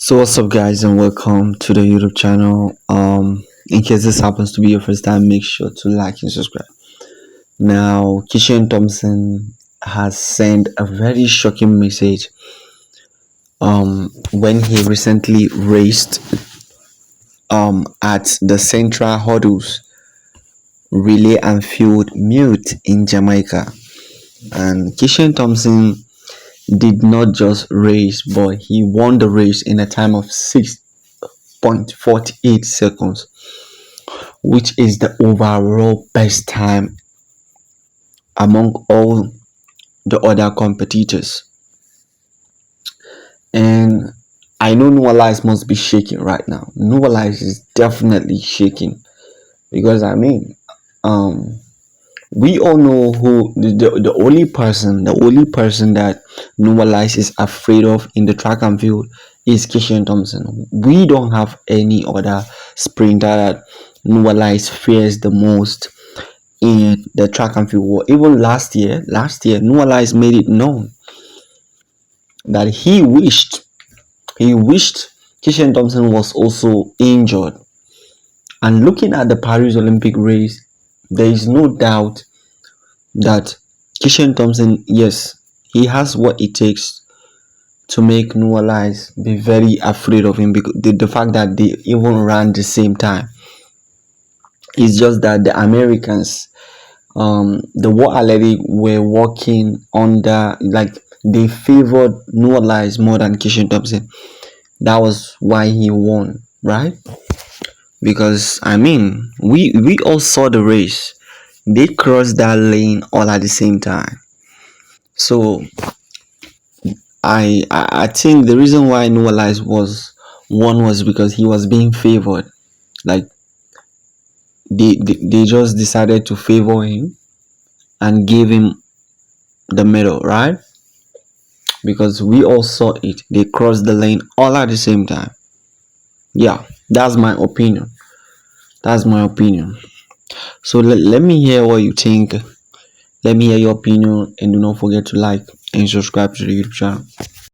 So what's up guys and welcome to the YouTube channel. In case this happens to be your first time, make sure to like and subscribe. Now Kishane Thomson has sent a very shocking message when he recently raced at the Central Hurdles Relay and Field Mute in Jamaica. And Kishane Thomson did not just race, but he won the race in a time of 6.48 seconds, which is the overall best time among all the other competitors. And I know Noah Lies must be shaking right now. Noah Lies is definitely shaking because um, we all know who the only person that Noah Lies is afraid of in the track and field is Kishane Thomson. We don't have any other sprinter that Noah Lies fears the most in the track and field world. Even last year, Noah Lies made it known that he wished Kishane Thomson was also injured. And looking at the Paris Olympic race, there is no doubt that Kishane Thomson, yes, he has what it takes to make Noah Lies be very afraid of him, because the fact that they even ran the same time. It's just that the Americans, the War Athletic were working under, like, they favored Noah Lies more than Kishane Thomson. That was why he won, right? Because we all saw the race. They crossed that lane all at the same time. So I think the reason why Noah Lies was won was because he was being favored. Like, they just decided to favor him and give him the medal, right? Because we all saw it. They crossed the lane all at the same time. Yeah, that's my opinion. That's my opinion. So let me hear what you think. Let me hear your opinion, and do not forget to like and subscribe to the YouTube channel.